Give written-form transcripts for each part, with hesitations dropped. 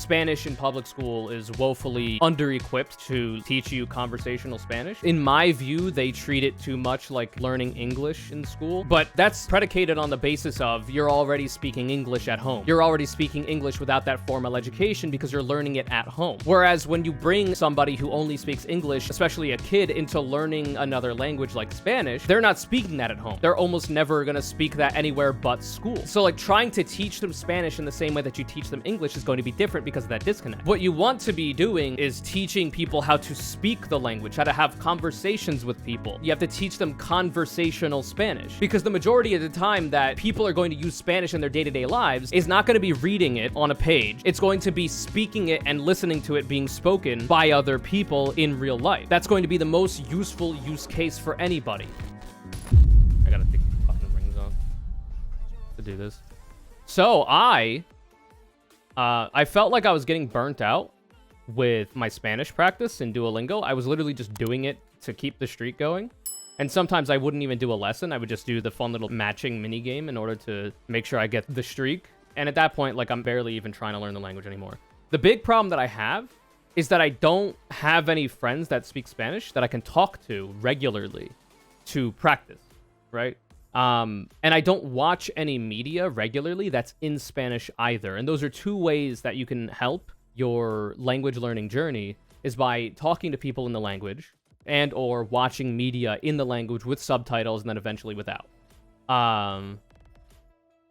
Spanish in public school is woefully under-equipped to teach you conversational Spanish. In my view, they treat it too much like learning English in school, but that's predicated on the basis of you're already speaking English at home. You're already speaking English without that formal education because you're learning it at home. Whereas when you bring somebody who only speaks English, especially a kid, into learning another language like Spanish, they're not speaking that at home. They're almost never gonna speak that anywhere but school. So like trying to teach them Spanish in the same way that you teach them English is going to be different because of that disconnect. What you want to be doing is teaching people how to speak the language, how to have conversations with people. You have to teach them conversational Spanish, because the majority of the time that people are going to use Spanish in their day-to-day lives is not going to be reading it on a page. It's going to be speaking it and listening to it being spoken by other people in real life. That's going to be the most useful use case for anybody. I gotta take these fucking rings off to do this. So I felt like I was getting burnt out with my Spanish practice in Duolingo. I was literally just doing it to keep the streak going. And sometimes I wouldn't even do a lesson. I would just do the fun little matching mini game in order to make sure I get the streak. And at that point, like, I'm barely even trying to learn the language anymore. The big problem that I have is that I don't have any friends that speak Spanish that I can talk to regularly to practice, right? And I don't watch any media regularly that's in Spanish either. And those are two ways that you can help your language learning journey, is by talking to people in the language and or watching media in the language with subtitles and then eventually without.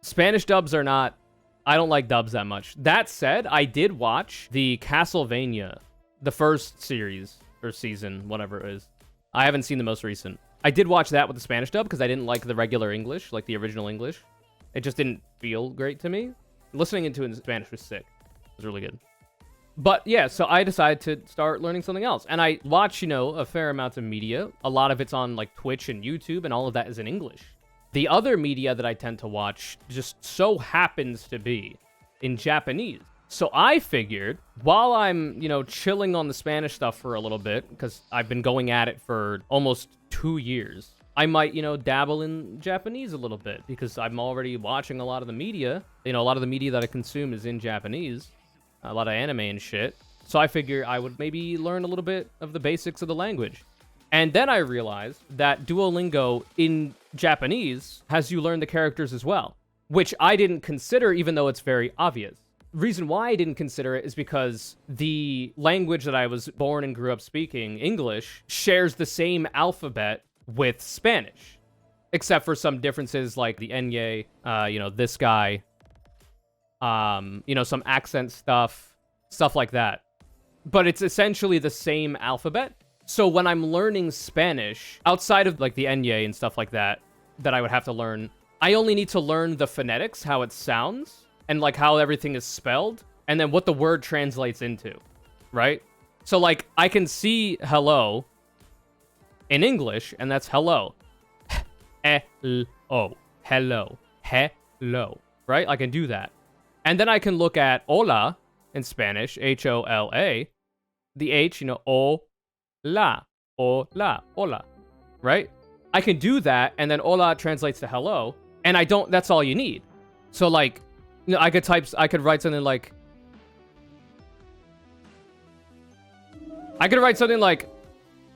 Spanish dubs are not... I don't like dubs that much. That said, I did watch the Castlevania, the first series or season, whatever it is. I haven't seen the most recent. I did watch that with the Spanish dub because I didn't like the regular English, like the original English. It just didn't feel great to me. Listening into it in Spanish was sick. It was really good. But yeah, so I decided to start learning something else. And I watch, you know, a fair amount of media. A lot of it's on like Twitch and YouTube, and all of that is in English. The other media that I tend to watch just so happens to be in Japanese. So I figured, while I'm, you know, chilling on the Spanish stuff for a little bit, because I've been going at it for almost 2 years, I might, you know, dabble in Japanese a little bit, because I'm already watching a lot of the media. You know, a lot of the media that I consume is in Japanese. A lot of anime and shit. So I figure I would maybe learn a little bit of the basics of the language. And then I realized that Duolingo in Japanese has you learn the characters as well, which I didn't consider, even though it's very obvious. Reason why I didn't consider it is because the language that I was born and grew up speaking, English, shares the same alphabet with Spanish, except for some differences like the enye, you know, this guy, you know, some accent stuff like that. But it's essentially the same alphabet. So when I'm learning Spanish, outside of like the enye and stuff like that, that I would have to learn, I only need to learn the phonetics, how it sounds, and like how everything is spelled, and then what the word translates into, right? So like I can see hello in English, and that's hello. Hello. Hello. Hello. Right? I can do that. And then I can look at hola in Spanish, H-O-L-A. The H, you know, hola, hola, hola, right? I can do that, and then hola translates to hello, and I don't, that's all you need. So like, you know, I could write something like,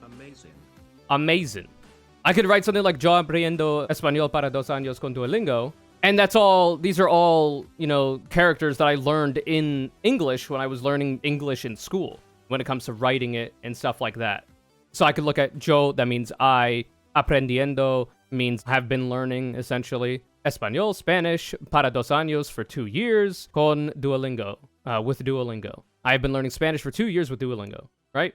amazing. Amazing. I could write something like, yo aprendiendo español para 2 años con Duolingo. And that's all, these are all, you know, characters that I learned in English when I was learning English in school, when it comes to writing it and stuff like that. So I could look at yo, that means I, aprendiendo means have been learning, essentially. Español, Spanish, para 2 años, for 2 years, con Duolingo, with Duolingo. I've been learning Spanish for 2 years with Duolingo, right?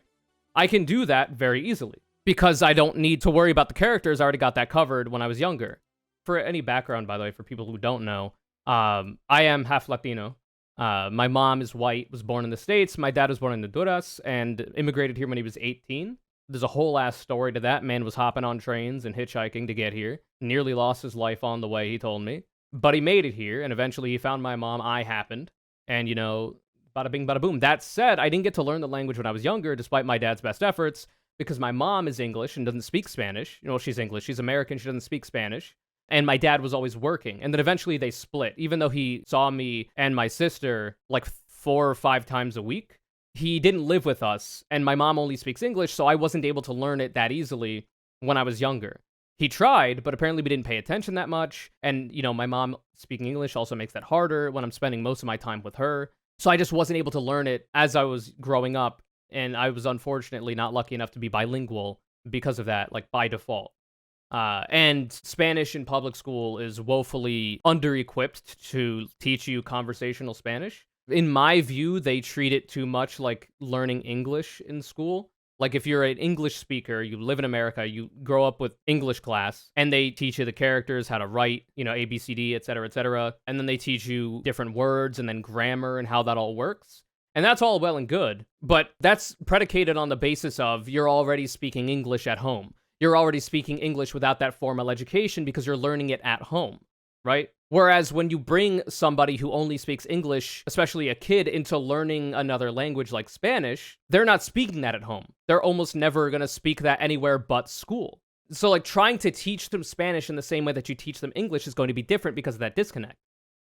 I can do that very easily, because I don't need to worry about the characters. I already got that covered when I was younger. For any background, by the way, for people who don't know, I am half Latino. My mom is white, was born in the States. My dad was born in Honduras and immigrated here when he was 18. There's a whole ass story to that. Man was hopping on trains and hitchhiking to get here. Nearly lost his life on the way, he told me. But he made it here, and eventually he found my mom. I happened. And, you know, bada bing, bada boom. That said, I didn't get to learn the language when I was younger, despite my dad's best efforts, because my mom is English and doesn't speak Spanish. You know, she's English. She's American. She doesn't speak Spanish. And my dad was always working. And then eventually they split. Even though he saw me and my sister like 4 or 5 times a week. He didn't live with us, and my mom only speaks English, so I wasn't able to learn it that easily when I was younger. He tried, but apparently we didn't pay attention that much, and, my mom speaking English also makes that harder when I'm spending most of my time with her. So I just wasn't able to learn it as I was growing up, and I was unfortunately not lucky enough to be bilingual because of that, like, by default. And Spanish in public school is woefully under-equipped to teach you conversational Spanish. In my view, they treat it too much like learning English in school. Like, if you're an English speaker, you live in America, you grow up with English class, and they teach you the characters, how to write, A, B, C, D, etc., and then they teach you different words and then grammar and how that all works. And that's all well and good, but that's predicated on the basis of you're already speaking English at home. You're already speaking English without that formal education because you're learning it at home, right? Whereas when you bring somebody who only speaks English, especially a kid, into learning another language like Spanish, they're not speaking that at home. They're almost never going to speak that anywhere but school. So, like, trying to teach them Spanish in the same way that you teach them English is going to be different because of that disconnect.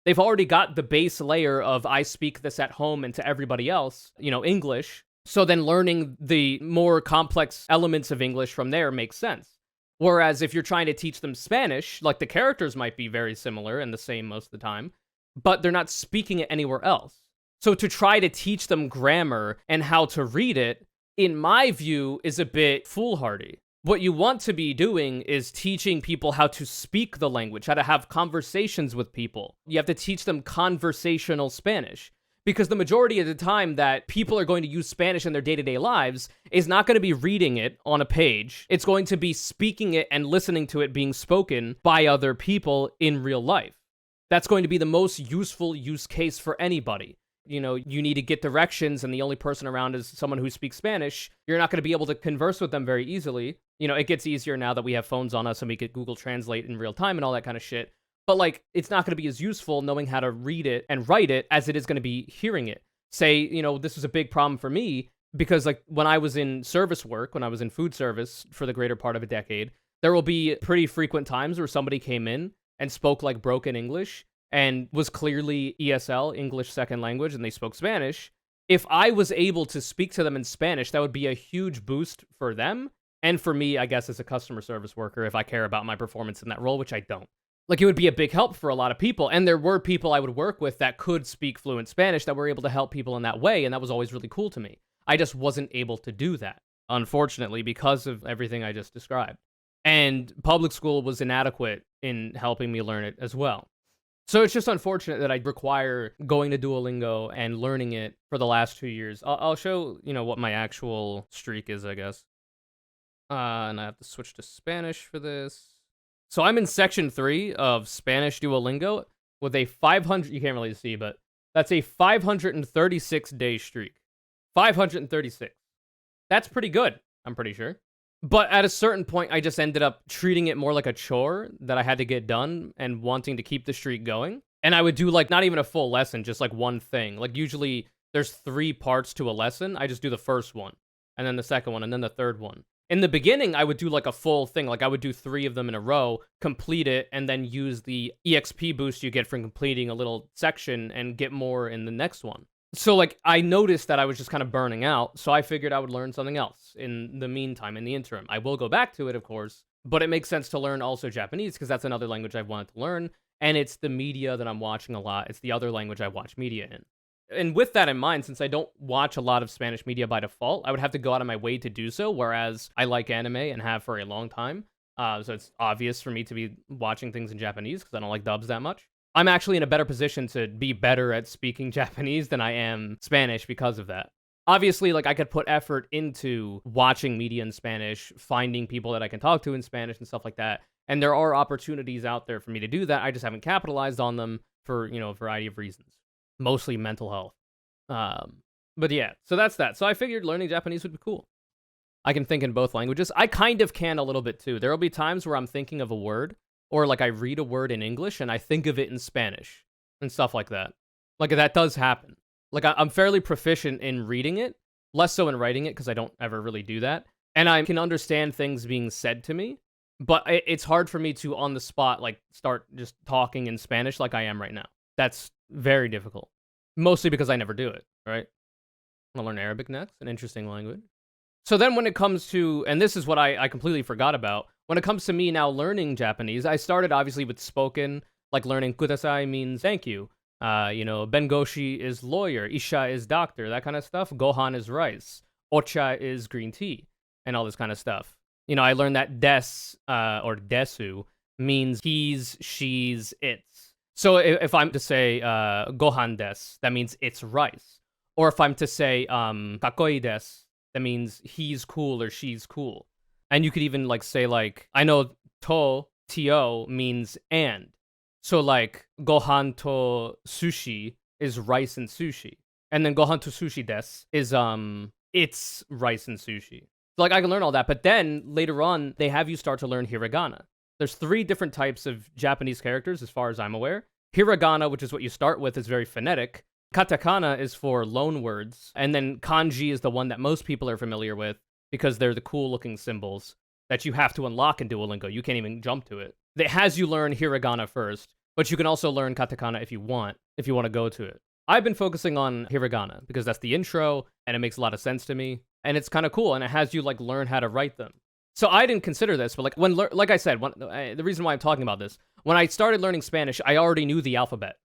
They've already got the base layer of I speak this at home and to everybody else, English. So then learning the more complex elements of English from there makes sense. Whereas if you're trying to teach them Spanish, like, the characters might be very similar and the same most of the time, but they're not speaking it anywhere else. So to try to teach them grammar and how to read it, in my view, is a bit foolhardy. What you want to be doing is teaching people how to speak the language, how to have conversations with people. You have to teach them conversational Spanish. Because the majority of the time that people are going to use Spanish in their day-to-day lives is not going to be reading it on a page. It's going to be speaking it and listening to it being spoken by other people in real life. That's going to be the most useful use case for anybody. You need to get directions and the only person around is someone who speaks Spanish. You're not going to be able to converse with them very easily. It gets easier now that we have phones on us and we can Google Translate in real time and all that kind of shit. But, like, it's not going to be as useful knowing how to read it and write it as it is going to be hearing it. Say, this was a big problem for me because, like, when I was in service work, when I was in food service for the greater part of a decade, there will be pretty frequent times where somebody came in and spoke, like, broken English and was clearly ESL, English Second Language, and they spoke Spanish. If I was able to speak to them in Spanish, that would be a huge boost for them and for me, I guess, as a customer service worker, if I care about my performance in that role, which I don't. Like, it would be a big help for a lot of people, and there were people I would work with that could speak fluent Spanish that were able to help people in that way, and that was always really cool to me. I just wasn't able to do that, unfortunately, because of everything I just described. And public school was inadequate in helping me learn it as well. So it's just unfortunate that I require going to Duolingo and learning it for the last 2 years. I'll show, what my actual streak is, I guess. And I have to switch to Spanish for this. So I'm in section 3 of Spanish Duolingo with a 500, you can't really see, but that's a 536-day streak. 536. That's pretty good, I'm pretty sure. But at a certain point, I just ended up treating it more like a chore that I had to get done and wanting to keep the streak going. And I would do, like, not even a full lesson, just, like, one thing. Like, usually there's 3 parts to a lesson. I just do the first one, and then the second one, and then the third one. In the beginning, I would do, like, a full thing. Like, I would do 3 of them in a row, complete it, and then use the EXP boost you get from completing a little section and get more in the next one. So, like, I noticed that I was just kind of burning out, so I figured I would learn something else in the meantime, in the interim. I will go back to it, of course, but it makes sense to learn also Japanese, because that's another language I've wanted to learn, and it's the media that I'm watching a lot. It's the other language I watch media in. And with that in mind, since I don't watch a lot of Spanish media by default, I would have to go out of my way to do so, whereas I like anime and have for a long time. So it's obvious for me to be watching things in Japanese because I don't like dubs that much. I'm actually in a better position to be better at speaking Japanese than I am Spanish because of that. Obviously, like, I could put effort into watching media in Spanish, finding people that I can talk to in Spanish and stuff like that. And there are opportunities out there for me to do that. I just haven't capitalized on them for, a variety of reasons. Mostly mental health. But yeah, so that's that. So I figured learning Japanese would be cool. I can think in both languages. I kind of can a little bit too. There will be times where I'm thinking of a word, or like I read a word in English and I think of it in Spanish and stuff like that. Like, that does happen. Like, I'm fairly proficient in reading it, less so in writing it because I don't ever really do that. And I can understand things being said to me, but it's hard for me to, on the spot, like, start just talking in Spanish like I am right now. That's very difficult. Mostly because I never do it. right? I'm gonna learn Arabic next, an interesting language. So then when it comes to, and this is what I completely forgot about, when it comes to me now learning Japanese, I started obviously with spoken, like learning kudasai means thank you. Bengoshi is lawyer, isha is doctor, that kind of stuff. Gohan is rice, ocha is green tea, and all this kind of stuff. I learned that des, or desu, means he's, she's, it's. So if I'm to say gohan des, that means it's rice. Or if I'm to say kakoi desu, that means he's cool or she's cool. And you could even like say like, I know to means and. So like gohan to sushi is rice and sushi. And then gohan to sushi desu is it's rice and sushi. So like I can learn all that, but then later on they have you start to learn hiragana. There's 3 different types of Japanese characters as far as I'm aware. Hiragana, which is what you start with, is very phonetic. Katakana is for loan words, and then kanji is the one that most people are familiar with because they're the cool-looking symbols that you have to unlock in Duolingo. You can't even jump to it. It has you learn hiragana first, but you can also learn katakana if you want to go to it. I've been focusing on hiragana because that's the intro, and it makes a lot of sense to me, and it's kind of cool, and it has you like learn how to write them. So I didn't consider this, but like I said, the reason why I'm talking about this, when I started learning Spanish, I already knew the alphabet,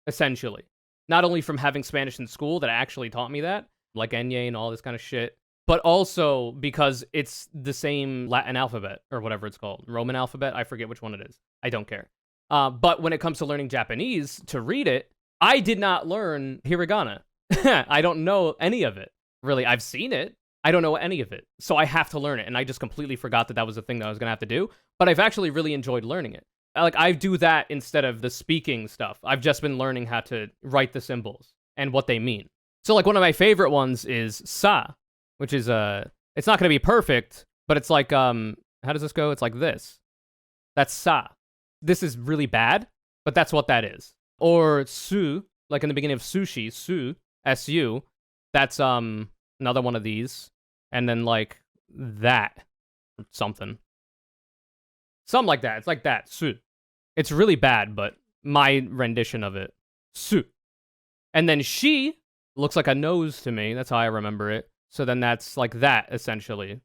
essentially. Not only from having Spanish in school that actually taught me that, like enye and all this kind of shit, but also because it's the same Latin alphabet, or whatever it's called. Roman alphabet? I forget which one it is. I don't care. But when it comes to learning Japanese, to read it, I did not learn hiragana. I don't know any of it. Really, I've seen it. I don't know any of it. So I have to learn it, and I just completely forgot that was a thing that I was going to have to do. But I've actually really enjoyed learning it. Like, I do that instead of the speaking stuff. I've just been learning how to write the symbols and what they mean. So, like, one of my favorite ones is sa, which is, it's not going to be perfect, but it's like, how does this go? It's like this. That's sa. This is really bad, but that's what that is. Or su, like in the beginning of sushi, su, S-U, that's, another one of these. And then, like, that, something like that. It's like that. Su. It's really bad, but my rendition of it. Su. And then she looks like a nose to me. That's how I remember it. So then that's like that, essentially.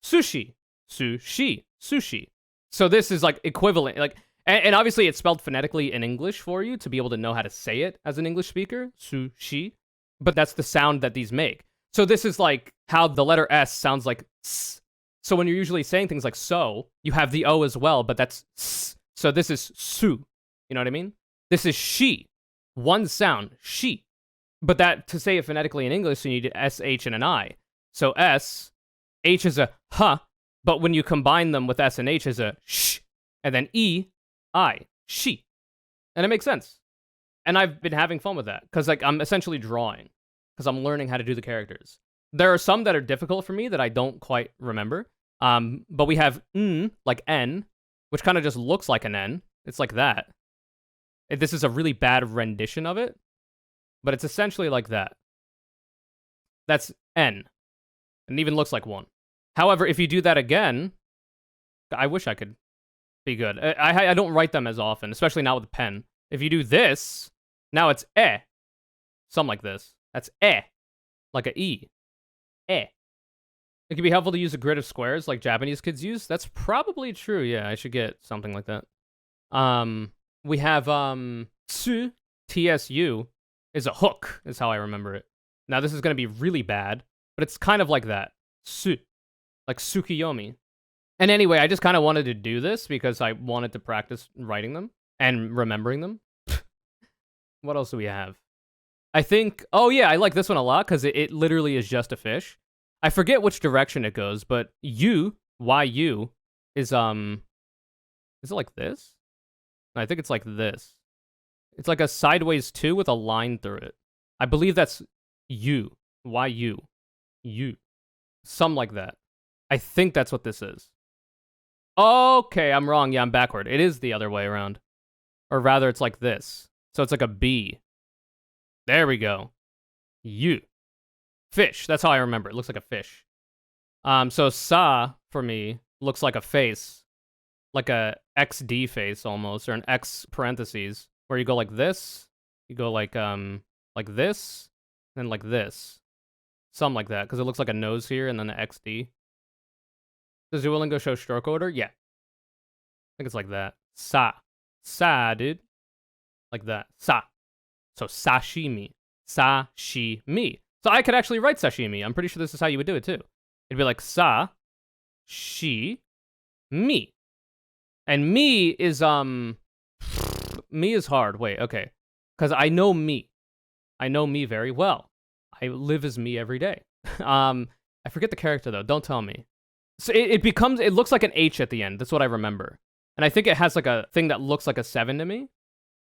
Sushi. Sushi. Sushi. So this is like equivalent. Like, and obviously it's spelled phonetically in English for you to be able to know how to say it as an English speaker. Sushi. But that's the sound that these make. So this is like how the letter S sounds like S. So when you're usually saying things like so, you have the O as well, but that's S. So this is su. You know what I mean? This is she. One sound, she. But that, to say it phonetically in English, you need an SH and an I. So S, H is a huh, but when you combine them with S and H is a sh, and then E, I, she. And it makes sense. And I've been having fun with that, because like I'm essentially drawing, because I'm learning how to do the characters. There are some that are difficult for me that I don't quite remember. But we have n, like N, which kind of just looks like an N. It's like that. This is a really bad rendition of it, but it's essentially like that. That's N. It even looks like one. However, if you do that again, I wish I could be good. I don't write them as often, especially not with a pen. If you do this, now it's eh. Something like this. That's eh. Like a E. Eh. It can be helpful to use a grid of squares like Japanese kids use. That's probably true. Yeah, I should get something like that. We have tsu, TSU, is a hook, is how I remember it. Now this is going to be really bad, but it's kind of like that. Su. Like Tsukiyomi. And anyway, I just kind of wanted to do this because I wanted to practice writing them and remembering them. What else do we have? I think, oh yeah, I like this one a lot because it literally is just a fish. I forget which direction it goes, but YU, is it like this? I think it's like this. It's like a sideways 2 with a line through it. I believe that's YU. U. Something like that. I think that's what this is. Okay, I'm wrong. Yeah, I'm backward. It is the other way around. Or rather, it's like this. So it's like a B. There we go. U. Fish. That's how I remember it. Looks like a fish. So sa, for me, looks like a face. Like a XD face, almost. Or an X parentheses. Where you go like this. You go like this. then like this. Something like that, because it looks like a nose here, and then the XD. Does Duolingo show stroke order? Yeah. I think it's like that. Sa, dude. Like that. Sa. So sashimi. Sashimi. So I could actually write sashimi. I'm pretty sure this is how you would do it, too. It'd be like sa, shi, mi. And me is hard. Wait, okay. Because I know me. I know me very well. I live as me every day. I forget the character, though. Don't tell me. So it looks like an H at the end. That's what I remember. And I think it has like a thing that looks like a 7 to me.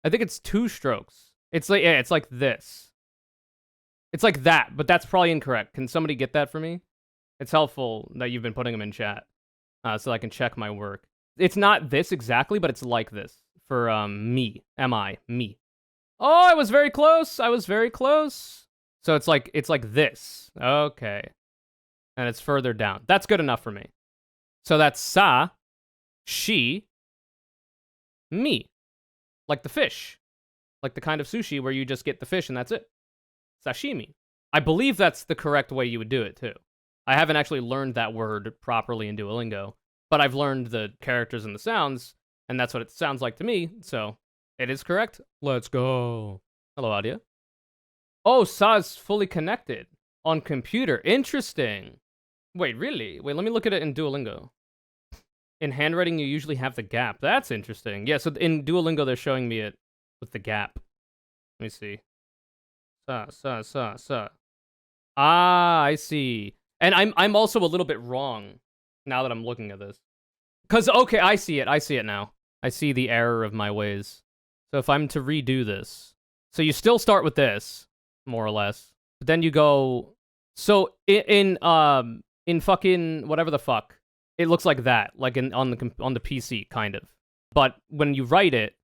I think it's 2 strokes. It's like, yeah, it's like this. It's like that, but that's probably incorrect. Can somebody get that for me? It's helpful that you've been putting them in chat, so I can check my work. It's not this exactly, but it's like this for me. Me. Oh, I was very close. I was very close. So it's like this. Okay. And it's further down. That's good enough for me. So that's sa, shi, mi. Like the fish. Like the kind of sushi where you just get the fish and that's it. Sashimi. I believe that's the correct way you would do it, too. I haven't actually learned that word properly in Duolingo, but I've learned the characters and the sounds, and that's what it sounds like to me, so it is correct. Let's go. Hello, audio. Oh, sa is fully connected on computer. Interesting. Wait, really? Wait, let me look at it in Duolingo. In handwriting, you usually have the gap. That's interesting. Yeah, so in Duolingo, they're showing me it with the gap. Let me see. Sa. Ah, I see. And I'm also a little bit wrong now that I'm looking at this. Because, okay, I see it now. I see the error of my ways. So if I'm to redo this. So you still start with this, more or less. But then you go... So in fucking whatever the fuck, it looks like that. Like on the PC, kind of. But when you write it,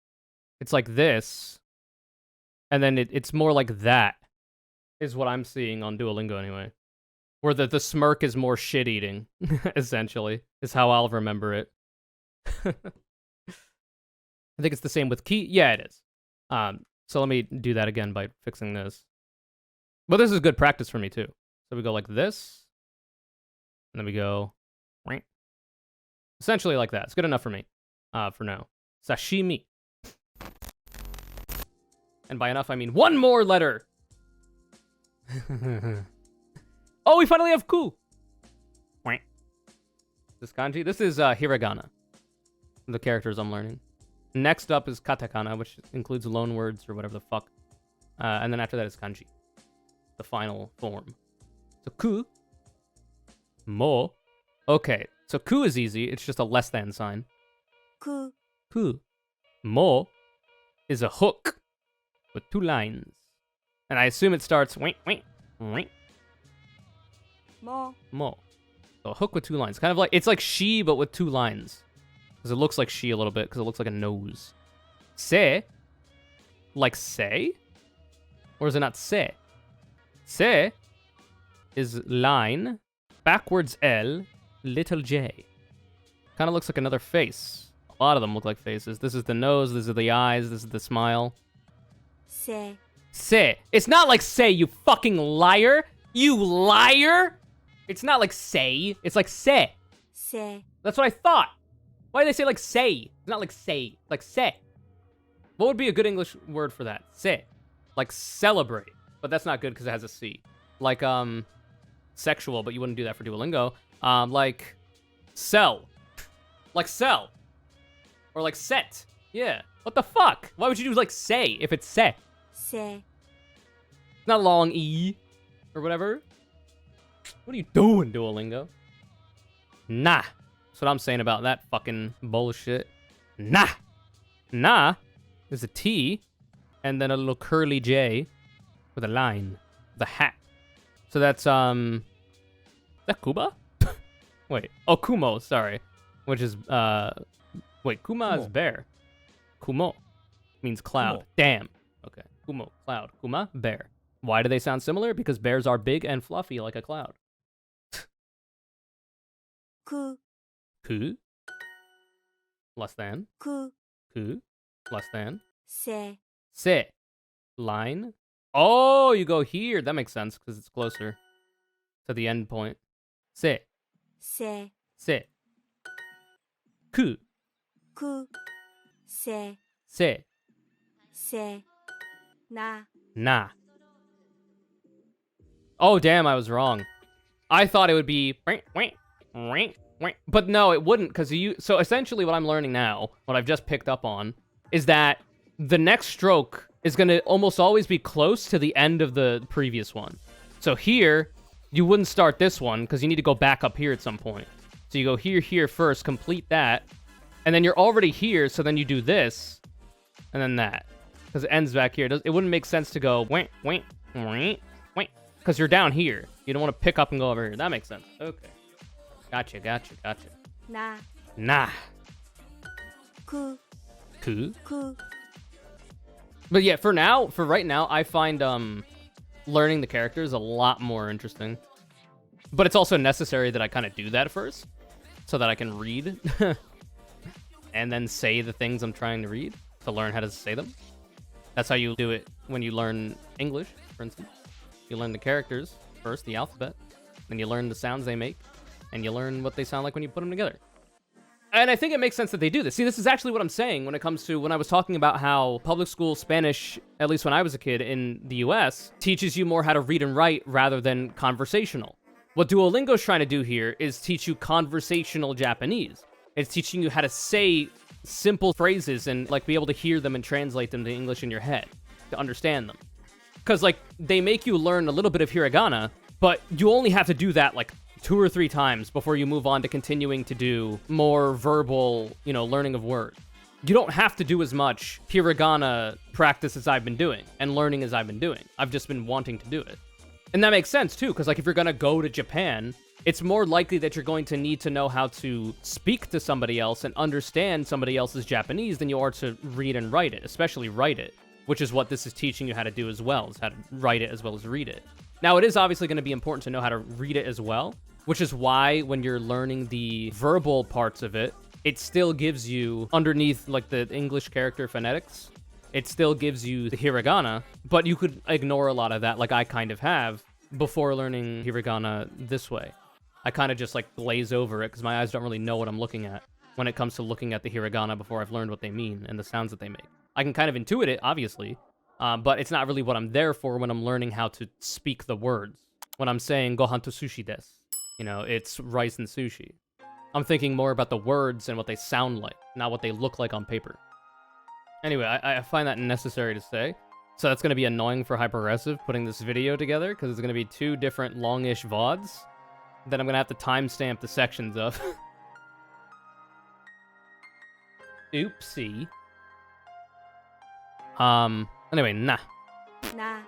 it's like this. And then it's more like that, is what I'm seeing on Duolingo anyway. Where the smirk is more shit-eating, essentially, is how I'll remember it. I think it's the same with key. Yeah, it is. So let me do that again by fixing this. But this is good practice for me, too. So we go like this. And then we go... Essentially like that. It's good enough for me, for now. Sashimi. And by enough, I mean one more letter. Oh, we finally have ku. This kanji. This is hiragana. The characters I'm learning. Next up is katakana, which includes loan words or whatever the fuck. And then after that is kanji. The final form. So ku. Mo. Okay. So ku is easy. It's just a less than sign. Ku. Mo is a hook with 2 lines. And I assume it starts Mo. So a hook with 2 lines. Kind of like, it's like she, but with 2 lines. Because it looks like she a little bit, because it looks like a nose. Se. Like say? Or is it not se? Se is line, backwards L, little j. Kind of looks like another face. A lot of them look like faces. This is the nose, this is the eyes, this is the smile. Se. Se. It's not like say, you fucking liar. You liar. It's not like say. It's like se. Se. That's what I thought. Why did they say like say? It's not like say. It's like se. What would be a good English word for that? Se. Like celebrate. But that's not good because it has a C. Like, sexual, but you wouldn't do that for Duolingo. Like, sell. Like sell. Or like set. Yeah. What the fuck? Why would you do like say if it's se? Se. It's not long E. Or whatever. What are you doing, Duolingo? Nah. That's what I'm saying about that fucking bullshit. Nah. Nah is a T. And then a little curly J. With a line. The hat. So that's, is that Kuba? Wait. Oh, Kumo, sorry. Which is, wait, Kuma is bear. Kumo means cloud. Kumo. Damn. Okay. Kumo, cloud. Kuma, bear. Why do they sound similar? Because bears are big and fluffy like a cloud. Ku. Ku. Less than. Ku. Ku. Less than. Se. Se. Line. Oh, you go here. That makes sense because it's closer to the end point. Se, せ se. Ku, くせ se, せな na. Oh, damn, I was wrong. I thought it would be... But no, it wouldn't, because you... So essentially what I'm learning now, what I've just picked up on, is that the next stroke is going to almost always be close to the end of the previous one. So here, you wouldn't start this one, because you need to go back up here at some point. So you go here, here first, complete that, and then you're already here, so then you do this, and then that. Because it ends back here. It wouldn't make sense to go... Because you're down here. You don't want to pick up and go over here. That makes sense. Okay. Gotcha. な Nah. く Ku. く But yeah, for right now, I find learning the characters a lot more interesting. But it's also necessary that I kind of do that first, so that I can read and then say the things I'm trying to read to learn how to say them. That's how you do it when you learn English, for instance. You learn the characters first, the alphabet, then you learn the sounds they make, and you learn what they sound like when you put them together. And I think it makes sense that they do this. See, this is actually what I'm saying when it comes to when I was talking about how public school Spanish, at least when I was a kid in the US, teaches you more how to read and write rather than conversational. What Duolingo's trying to do here is teach you conversational Japanese. It's teaching you how to say simple phrases and like be able to hear them and translate them to English in your head, to understand them. Because, like, they make you learn a little bit of hiragana, but you only have to do that, like, 2 or 3 times before you move on to continuing to do more verbal, you know, learning of words. You don't have to do as much hiragana practice as I've been doing and learning as I've been doing. I've just been wanting to do it. And that makes sense, too, because, like, if you're going to go to Japan, it's more likely that you're going to need to know how to speak to somebody else and understand somebody else's Japanese than you are to read and write it, especially write it. Which is what this is teaching you how to do as well, is how to write it as well as read it. Now, it is obviously going to be important to know how to read it as well, which is why when you're learning the verbal parts of it, it still gives you, underneath like the English character phonetics, it still gives you the hiragana, but you could ignore a lot of that, like I kind of have, before learning hiragana this way. I kind of just like glaze over it, because my eyes don't really know what I'm looking at when it comes to looking at the hiragana before I've learned what they mean and the sounds that they make. I can kind of intuit it, obviously, but it's not really what I'm there for when I'm learning how to speak the words. When I'm saying gohan to sushi desu, you know, it's rice and sushi. I'm thinking more about the words and what they sound like, not what they look like on paper. Anyway, I find that necessary to say. So that's going to be annoying for Hyperaggressive putting this video together, because it's going to be 2 different longish VODs that I'm going to have to timestamp the sections of. Oopsie. Anyway, nah. な